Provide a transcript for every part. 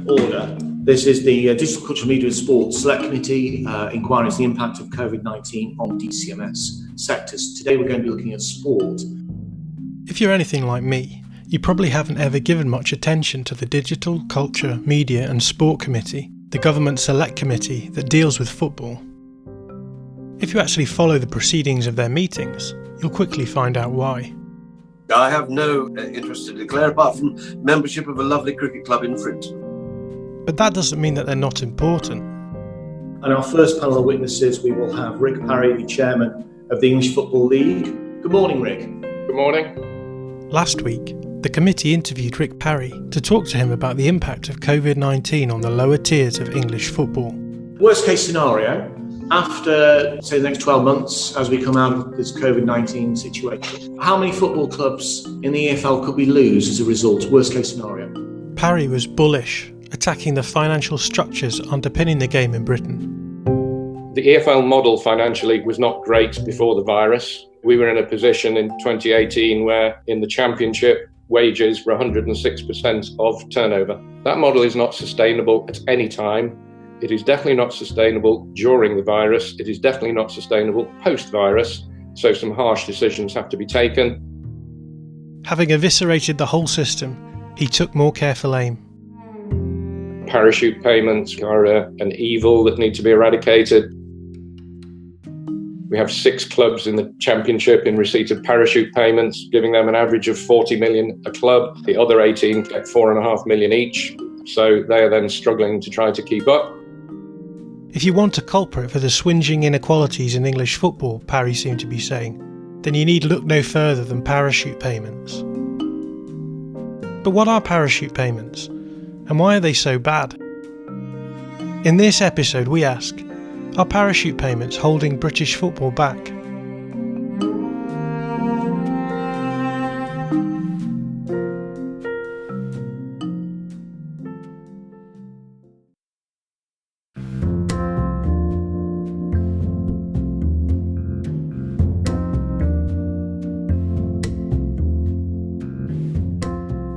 Order. This is the Digital Culture, Media and Sport Select Committee inquiring into the impact of COVID-19 on DCMS sectors. Today we're going to be looking at sport. If you're anything like me, you probably haven't ever given much attention to the Digital Culture, Media and Sport Committee, the government select committee that deals with football. If you actually follow the proceedings of their meetings, you'll quickly find out why. I have no interest to declare apart from membership of a lovely cricket club in Frinton. But that doesn't mean that they're not important. And our first panel of witnesses, we will have Rick Parry, the chairman of the English Football League. Good morning, Rick. Good morning. Last week, the committee interviewed Rick Parry to talk to him about the impact of COVID-19 on the lower tiers of English football. Worst case scenario, after, say, the next 12 months, as we come out of this COVID-19 situation, how many football clubs in the EFL could we lose as a result? Worst case scenario. Parry was bullish, attacking the financial structures underpinning the game in Britain. The EFL model financially was not great before the virus. We were in a position in 2018 where in the Championship, wages were 106% of turnover. That model is not sustainable at any time. It is definitely not sustainable during the virus. It is definitely not sustainable post-virus. So some harsh decisions have to be taken. Having eviscerated the whole system, he took more careful aim. Parachute payments are an evil that need to be eradicated. We have 6 clubs in the Championship in receipt of parachute payments, giving them an average of 40 million a club. The other 18 get 4.5 million each. So they are then struggling to try to keep up. If you want a culprit for the swingeing inequalities in English football, Parry seemed to be saying, then you need look no further than parachute payments. But what are parachute payments? And why are they so bad? In this episode we ask, are parachute payments holding British football back?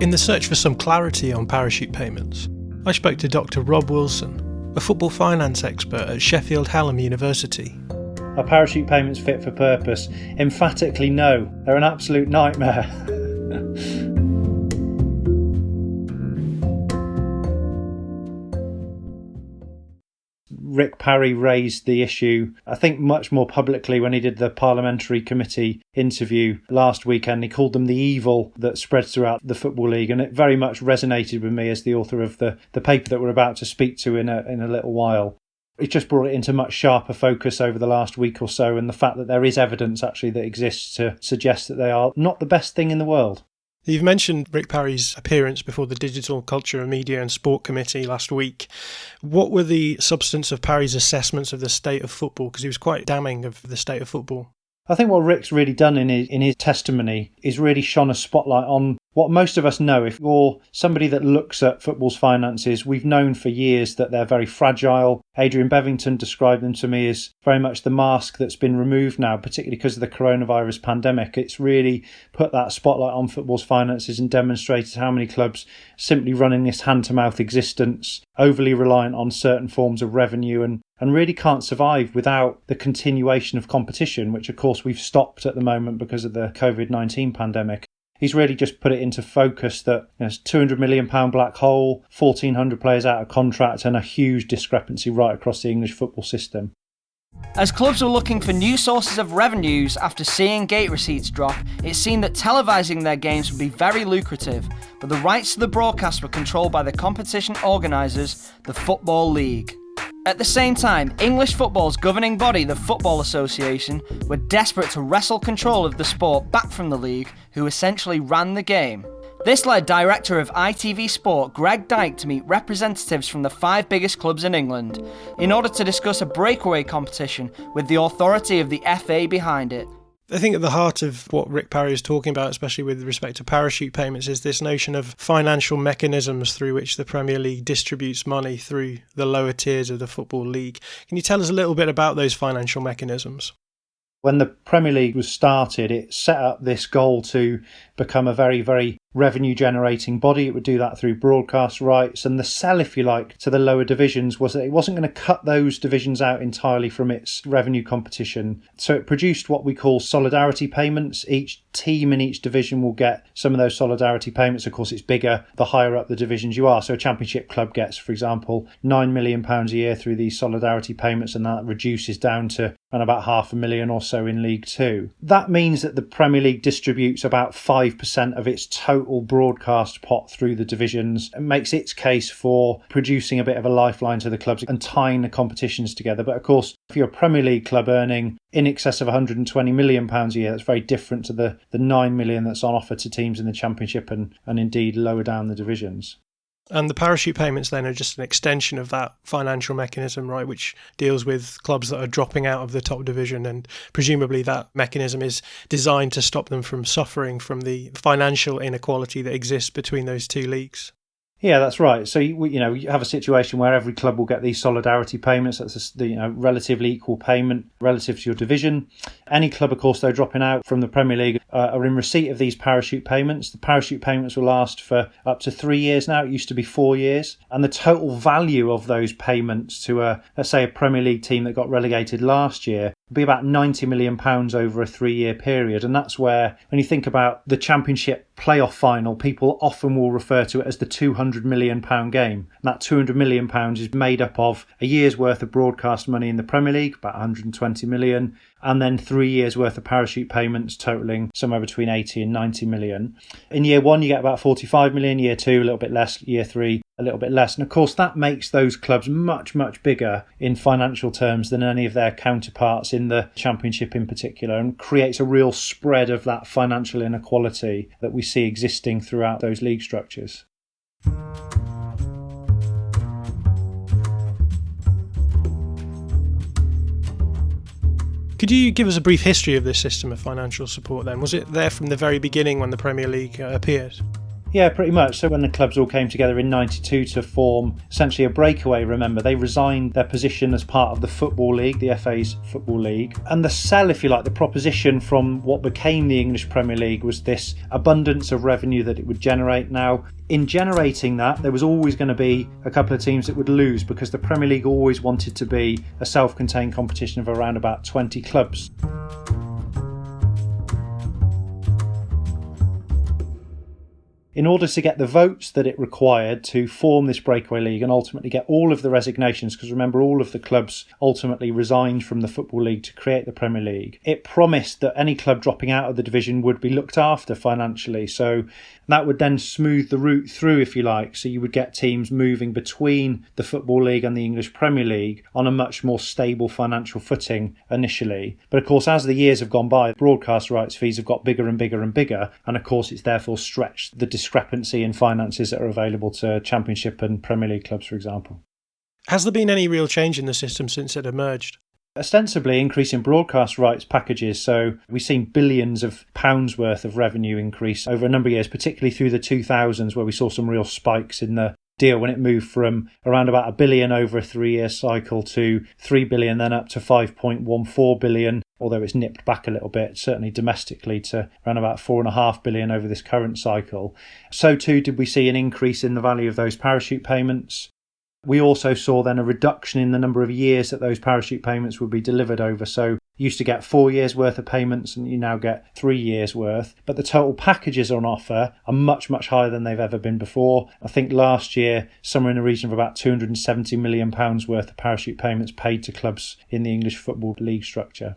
In the search for some clarity on parachute payments, I spoke to Dr. Rob Wilson, a football finance expert at Sheffield Hallam University. Are parachute payments fit for purpose? Emphatically no. They're an absolute nightmare. Rick Parry raised the issue, I think, much more publicly when he did the parliamentary committee interview last weekend. He called them the evil that spreads throughout the Football League, and it very much resonated with me as the author of the paper that we're about to speak to in a little while. It just brought it into much sharper focus over the last week or so, and the fact that there is evidence actually that exists to suggest that they are not the best thing in the world. You've mentioned Rick Parry's appearance before the Digital Culture, Media and Sport Committee last week. What were the substance of Parry's assessments of the state of football? Because he was quite damning of the state of football. I think what Rick's really done in his testimony is really shone a spotlight on what most of us know. If you're somebody that looks at football's finances, we've known for years that they're very fragile. Adrian Bevington described them to me as very much the mask that's been removed now, particularly because of the coronavirus pandemic. It's really put that spotlight on football's finances and demonstrated how many clubs simply running this hand-to-mouth existence, overly reliant on certain forms of revenue and really can't survive without the continuation of competition, which of course we've stopped at the moment because of the COVID-19 pandemic. He's really just put it into focus that there's a £200 million black hole, 1,400 players out of contract and a huge discrepancy right across the English football system. As clubs were looking for new sources of revenues after seeing gate receipts drop, it seemed that televising their games would be very lucrative, but the rights to the broadcast were controlled by the competition organisers, the Football League. At the same time, English football's governing body, the Football Association, were desperate to wrestle control of the sport back from the league, who essentially ran the game. This led director of ITV Sport Greg Dyke to meet representatives from the 5 biggest clubs in England in order to discuss a breakaway competition with the authority of the FA behind it. I think at the heart of what Rick Parry is talking about, especially with respect to parachute payments, is this notion of financial mechanisms through which the Premier League distributes money through the lower tiers of the Football League. Can you tell us a little bit about those financial mechanisms? When the Premier League was started, it set up this goal to become a very, very revenue generating body. It would do that through broadcast rights. And the sell, if you like, to the lower divisions was that it wasn't going to cut those divisions out entirely from its revenue competition. So it produced what we call solidarity payments. Each team in each division will get some of those solidarity payments. Of course, it's bigger the higher up the divisions you are. So a Championship club gets, for example, £9 million a year through these solidarity payments, and that reduces down to around about £500,000 or so in League Two. That means that the Premier League distributes about 5% of its total broadcast pot through the divisions and makes its case for producing a bit of a lifeline to the clubs and tying the competitions together. But of course, if you're a Premier League club earning in excess of £120 million a year, that's very different to the £9 million that's on offer to teams in the Championship and indeed lower down the divisions. And the parachute payments then are just an extension of that financial mechanism, right, which deals with clubs that are dropping out of the top division, and presumably that mechanism is designed to stop them from suffering from the financial inequality that exists between those two leagues. Yeah, that's right. So you have a situation where every club will get these solidarity payments. That's the relatively equal payment relative to your division. Any club, of course, though, dropping out from the Premier League are in receipt of these parachute payments. The parachute payments will last for up to 3 years now. It used to be 4 years. And the total value of those payments to let's say a Premier League team that got relegated last year would be about £90 million over a 3-year period. And that's where, when you think about the Championship playoff final, people often will refer to it as the £200 million game. And that £200 million is made up of a year's worth of broadcast money in the Premier League, about £120 million, and then 3 years worth of parachute payments totaling somewhere between 80 and 90 million. In year one, you get about 45 million, year two, a little bit less, year three, a little bit less. And of course, that makes those clubs much, much bigger in financial terms than any of their counterparts in the Championship in particular, and creates a real spread of that financial inequality that we see existing throughout those league structures. Could you give us a brief history of this system of financial support then? Was it there from the very beginning when the Premier League appeared? Yeah, pretty much. So when the clubs all came together in 92 to form essentially a breakaway, remember, they resigned their position as part of the Football League, the FA's Football League. And the sell, if you like, the proposition from what became the English Premier League was this abundance of revenue that it would generate. Now, in generating that, there was always going to be a couple of teams that would lose, because the Premier League always wanted to be a self-contained competition of around about 20 clubs. In order to get the votes that it required to form this breakaway league and ultimately get all of the resignations, because remember, all of the clubs ultimately resigned from the Football League to create the Premier League, it promised that any club dropping out of the division would be looked after financially. So that would then smooth the route through, if you like. So you would get teams moving between the Football League and the English Premier League on a much more stable financial footing initially. But of course, as the years have gone by, broadcast rights fees have got bigger and bigger and bigger. And of course, it's therefore stretched the discrepancy in finances that are available to Championship and Premier League clubs, for example. Has there been any real change in the system since it emerged? Ostensibly increasing broadcast rights packages, so we've seen billions of pounds worth of revenue increase over a number of years, particularly through the 2000s, where we saw some real spikes in the deal when it moved from around about $1 billion over a 3-year cycle to $3 billion, then up to $5.14 billion, although it's nipped back a little bit, certainly domestically, to around about $4.5 billion over this current cycle. So too did we see an increase in the value of those parachute payments. We also saw then a reduction in the number of years that those parachute payments would be delivered over. So you used to get 4 years worth of payments and you now get 3 years worth. But the total packages on offer are much, much higher than they've ever been before. I think last year, somewhere in the region of about £270 million worth of parachute payments paid to clubs in the English Football League structure.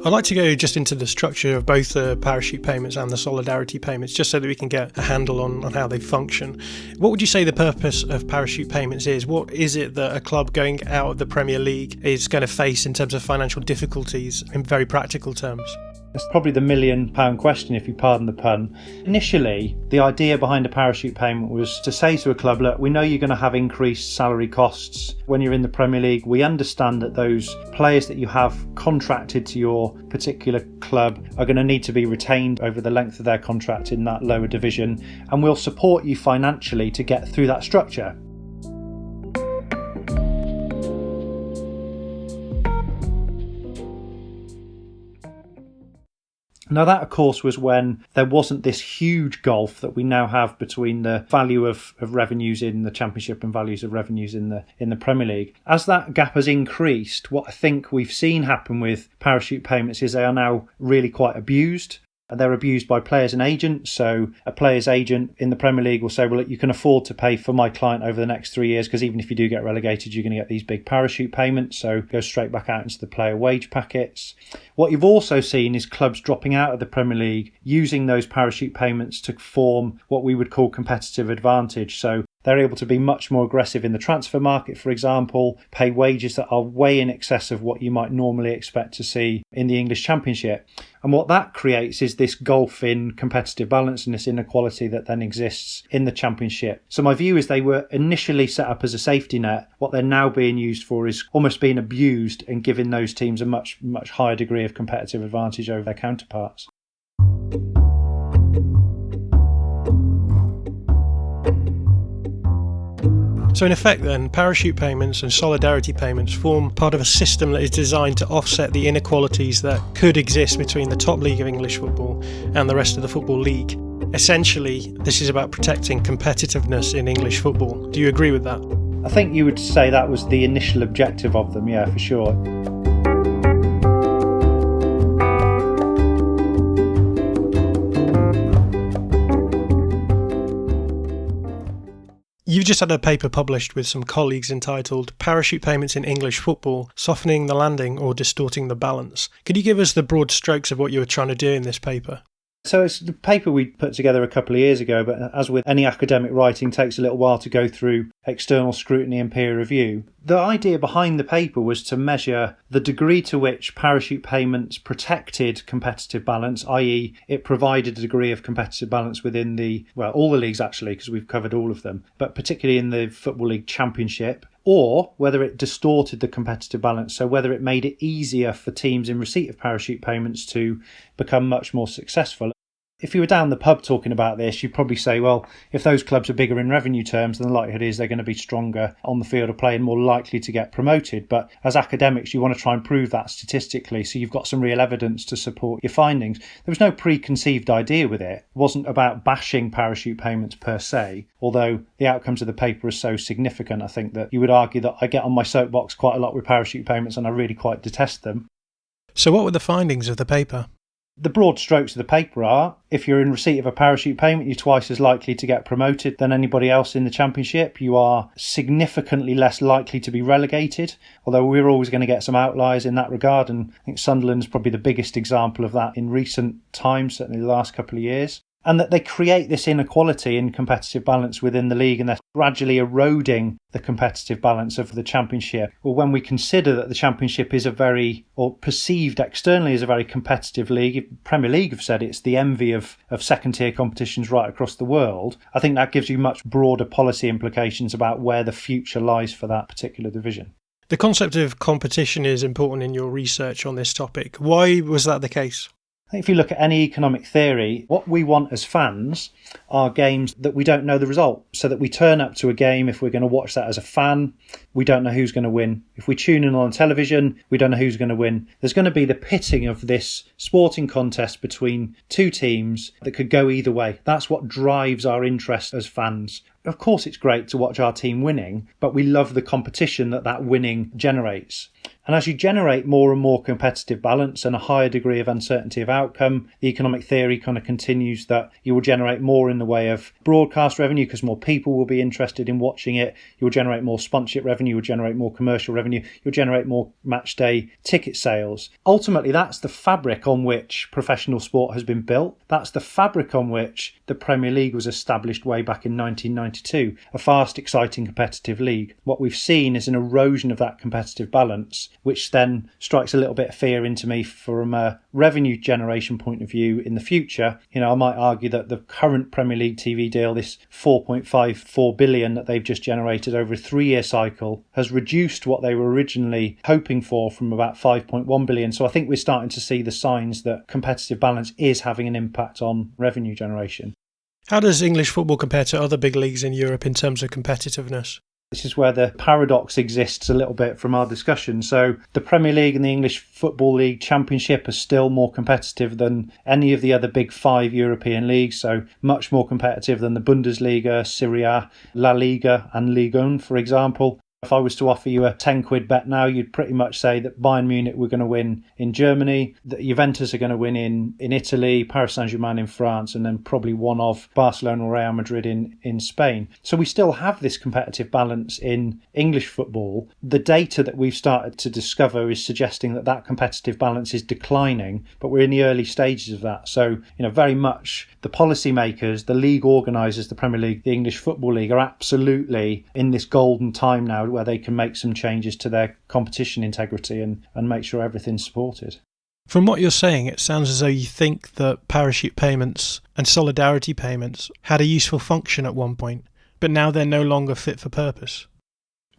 I'd like to go just into the structure of both the parachute payments and the solidarity payments, just so that we can get a handle on how they function. What would you say the purpose of parachute payments is? What is it that a club going out of the Premier League is going to face in terms of financial difficulties in very practical terms? That's probably the £1 million question, if you pardon the pun. Initially, the idea behind a parachute payment was to say to a club, look, we know you're going to have increased salary costs when you're in the Premier League. We understand that those players that you have contracted to your particular club are going to need to be retained over the length of their contract in that lower division, and we'll support you financially to get through that structure. Now that, of course, was when there wasn't this huge gulf that we now have between the value of revenues in the Championship and values of revenues in the Premier League. As that gap has increased, what I think we've seen happen with parachute payments is they are now really quite abused. They're abused by players and agents. So a player's agent in the Premier League will say, well, you can afford to pay for my client over the next 3 years, because even if you do get relegated, you're going to get these big parachute payments. So go straight back out into the player wage packets. What you've also seen is clubs dropping out of the Premier League, using those parachute payments to form what we would call competitive advantage. So they're able to be much more aggressive in the transfer market, for example, pay wages that are way in excess of what you might normally expect to see in the English Championship. And what that creates is this gulf in competitive balance and this inequality that then exists in the Championship. So my view is they were initially set up as a safety net. What they're now being used for is almost being abused and giving those teams a much, much higher degree of competitive advantage over their counterparts. So in effect then, parachute payments and solidarity payments form part of a system that is designed to offset the inequalities that could exist between the top league of English football and the rest of the Football League. Essentially, this is about protecting competitiveness in English football. Do you agree with that? I think you would say that was the initial objective of them, yeah, for sure. You've just had a paper published with some colleagues entitled Parachute Payments in English Football, Softening the Landing or Distorting the Balance. Could you give us the broad strokes of what you were trying to do in this paper? So it's the paper we put together a couple of years ago, but as with any academic writing, it takes a little while to go through external scrutiny and peer review. The idea behind the paper was to measure the degree to which parachute payments protected competitive balance, i.e. it provided a degree of competitive balance within all the leagues actually, because we've covered all of them, but particularly in the Football League Championship, or whether it distorted the competitive balance, so whether it made it easier for teams in receipt of parachute payments to become much more successful. If you were down the pub talking about this, you'd probably say, well, if those clubs are bigger in revenue terms, then the likelihood is they're going to be stronger on the field of play and more likely to get promoted. But as academics, you want to try and prove that statistically, so you've got some real evidence to support your findings. There was no preconceived idea with it. It wasn't about bashing parachute payments per se, although the outcomes of the paper are so significant, I think that you would argue that I get on my soapbox quite a lot with parachute payments and I really quite detest them. So what were the findings of the paper? The broad strokes of the paper are, if you're in receipt of a parachute payment, you're twice as likely to get promoted than anybody else in the Championship. You are significantly less likely to be relegated, although we're always going to get some outliers in that regard, and I think Sunderland's probably the biggest example of that in recent times, certainly the last couple of years. And that they create this inequality in competitive balance within the league, and they're gradually eroding the competitive balance of the Championship. Well, when we consider that the Championship is or perceived externally as a very competitive league, Premier League have said it's the envy of second-tier competitions right across the world, I think that gives you much broader policy implications about where the future lies for that particular division. The concept of competition is important in your research on this topic. Why was that the case? I think if you look at any economic theory, what we want as fans are games that we don't know the result, so that we turn up to a game, if we're going to watch that as a fan, we don't know who's going to win. If we tune in on television, we don't know who's going to win. There's going to be the pitting of this sporting contest between two teams that could go either way. That's what drives our interest as fans. Of course, it's great to watch our team winning, but we love the competition that winning generates. And as you generate more and more competitive balance and a higher degree of uncertainty of outcome, the economic theory kind of continues that you will generate more in the way of broadcast revenue because more people will be interested in watching it. You will generate more sponsorship revenue, you will generate more commercial revenue, you'll generate more match day ticket sales. Ultimately, that's the fabric on which professional sport has been built. That's the fabric on which the Premier League was established way back in 1992, a fast, exciting, competitive league. What we've seen is an erosion of that competitive balance which then strikes a little bit of fear into me from a revenue generation point of view in the future. I might argue that the current Premier League TV deal, this 4.54 billion that they've just generated over a 3-year cycle, has reduced what they were originally hoping for from about 5.1 billion. So I think we're starting to see the signs that competitive balance is having an impact on revenue generation. How does English football compare to other big leagues in Europe in terms of competitiveness? This is where the paradox exists a little bit from our discussion. So the Premier League and the English Football League Championship are still more competitive than any of the other big 5 European leagues. So much more competitive than the Bundesliga, Serie A, La Liga and Ligue 1, for example. If I was to offer you a 10 quid bet now, you'd pretty much say that Bayern Munich were going to win in Germany, that Juventus are going to win in Italy, Paris Saint-Germain in France, and then probably one of Barcelona or Real Madrid in Spain. So we still have this competitive balance in English football. The data that we've started to discover is suggesting that that competitive balance is declining, but we're in the early stages of that. So, very much the policymakers, the league organisers, the Premier League, the English Football League are absolutely in this golden time now where they can make some changes to their competition integrity and make sure everything's supported. From what you're saying, it sounds as though you think that parachute payments and solidarity payments had a useful function at one point, but now they're no longer fit for purpose.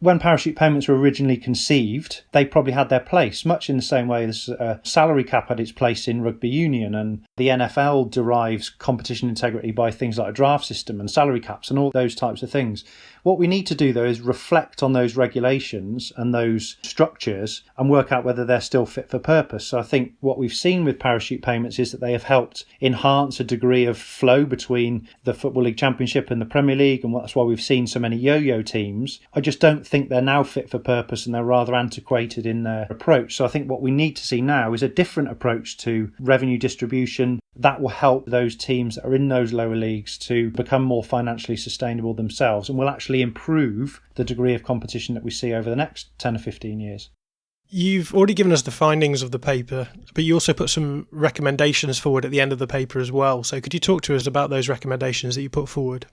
When parachute payments were originally conceived, they probably had their place, much in the same way as a salary cap had its place in rugby union, and the NFL derives competition integrity by things like a draft system and salary caps and all those types of things. What we need to do, though, is reflect on those regulations and those structures and work out whether they're still fit for purpose. So I think what we've seen with parachute payments is that they have helped enhance a degree of flow between the Football League Championship and the Premier League, and that's why we've seen so many yo-yo teams. I just don't think they're now fit for purpose, and they're rather antiquated in their approach. So I think what we need to see now is a different approach to revenue distribution that will help those teams that are in those lower leagues to become more financially sustainable themselves, and will actually improve the degree of competition that we see over the next 10 or 15 years. You've already given us the findings of the paper, but you also put some recommendations forward at the end of the paper as well. So could you talk to us about those recommendations that you put forward?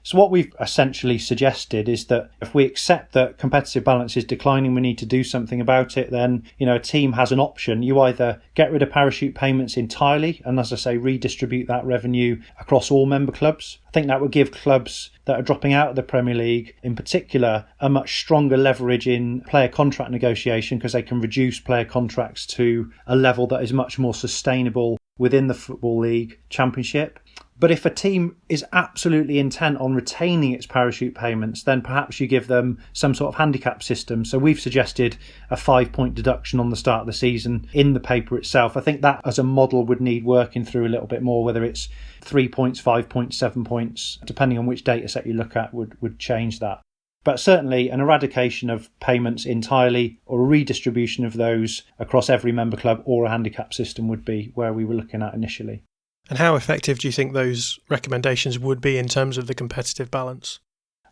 So what we've essentially suggested is that if we accept that competitive balance is declining, we need to do something about it, then, a team has an option. You either get rid of parachute payments entirely and, as I say, redistribute that revenue across all member clubs. I think that would give clubs that are dropping out of the Premier League, in particular, a much stronger leverage in player contract negotiation, because they can reduce player contracts to a level that is much more sustainable within the Football League Championship. But if a team is absolutely intent on retaining its parachute payments, then perhaps you give them some sort of handicap system. So we've suggested a 5-point deduction on the start of the season in the paper itself. I think that as a model would need working through a little bit more, whether it's 3 points, 5 points, 7 points, depending on which data set you look at would change that. But certainly an eradication of payments entirely or a redistribution of those across every member club or a handicap system would be where we were looking at initially. And how effective do you think those recommendations would be in terms of the competitive balance?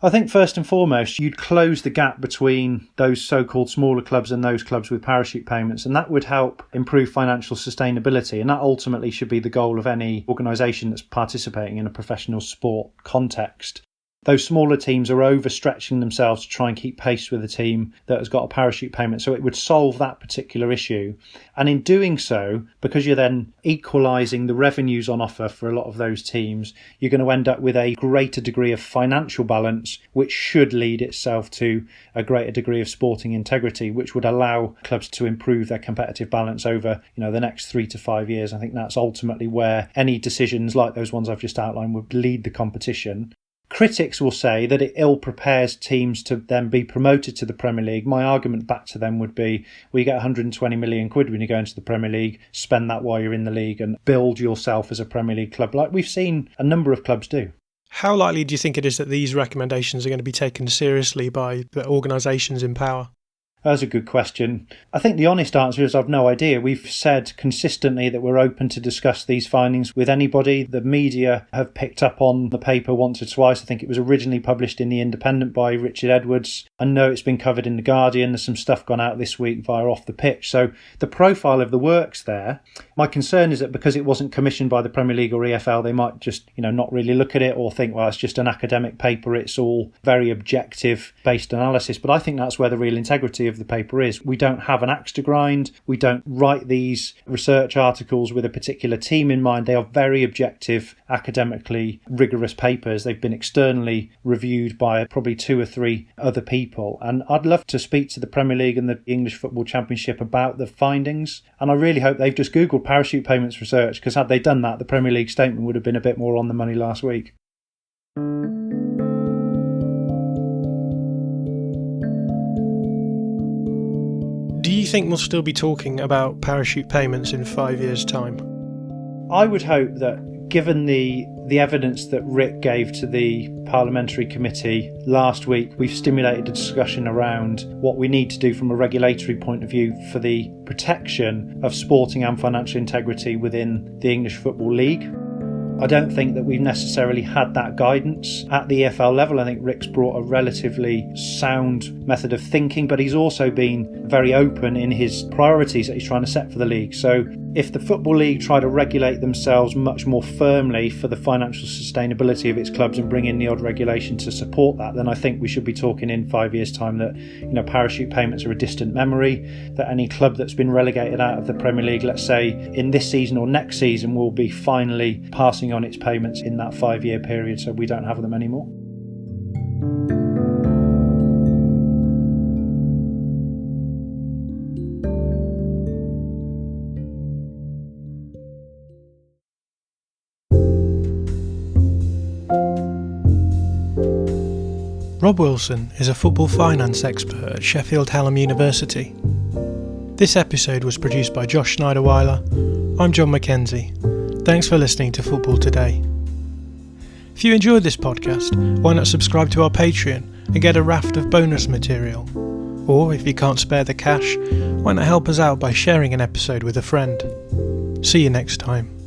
I think first and foremost, you'd close the gap between those so-called smaller clubs and those clubs with parachute payments, and that would help improve financial sustainability. And that ultimately should be the goal of any organisation that's participating in a professional sport context. Those smaller teams are overstretching themselves to try and keep pace with a team that has got a parachute payment. So it would solve that particular issue. And in doing so, because you're then equalising the revenues on offer for a lot of those teams, you're going to end up with a greater degree of financial balance, which should lead itself to a greater degree of sporting integrity, which would allow clubs to improve their competitive balance over, the next 3 to 5 years. I think that's ultimately where any decisions like those ones I've just outlined would lead the competition. Critics will say that it ill prepares teams to then be promoted to the Premier League. My argument back to them would be, well, you get 120 million quid when you go into the Premier League, spend that while you're in the league and build yourself as a Premier League club, like we've seen a number of clubs do. How likely do you think it is that these recommendations are going to be taken seriously by the organisations in power? That's a good question. I think the honest answer is I've no idea. We've said consistently that we're open to discuss these findings with anybody. The media have picked up on the paper once or twice. I think it was originally published in The Independent by Richard Edwards. I know it's been covered in The Guardian. There's some stuff gone out this week via Off the Pitch. So the profile of the work's there. My concern is that because it wasn't commissioned by the Premier League or EFL, they might just, not really look at it or think, well, it's just an academic paper. It's all very objective based analysis. But I think that's where the real integrity of the paper is. We don't have an axe to grind. We don't write these research articles with a particular team in mind. They are very objective, academically rigorous papers. They've been externally reviewed by probably 2 or 3 other people. And I'd love to speak to the Premier League and the English Football Championship about the findings. And I really hope they've just Googled parachute payments research, because had they done that, the Premier League statement would have been a bit more on the money last week. Do you think we'll still be talking about parachute payments in 5 years' time? I would hope that, given the evidence that Rick gave to the Parliamentary Committee last week, we've stimulated a discussion around what we need to do from a regulatory point of view for the protection of sporting and financial integrity within the English Football League. I don't think that we've necessarily had that guidance at the EFL level. I think Rick's brought a relatively sound method of thinking, but he's also been very open in his priorities that he's trying to set for the league. So if the Football League try to regulate themselves much more firmly for the financial sustainability of its clubs and bring in the odd regulation to support that, then I think we should be talking in 5 years' time that, parachute payments are a distant memory, that any club that's been relegated out of the Premier League, let's say in this season or next season, will be finally passing on its payments in that 5-year period, so we don't have them anymore. Rob Wilson is a football finance expert at Sheffield Hallam University. This episode was produced by Josh Schneider-Weiler. I'm John Mackenzie. Thanks for listening to Football Today. If you enjoyed this podcast, why not subscribe to our Patreon and get a raft of bonus material? Or if you can't spare the cash, why not help us out by sharing an episode with a friend? See you next time.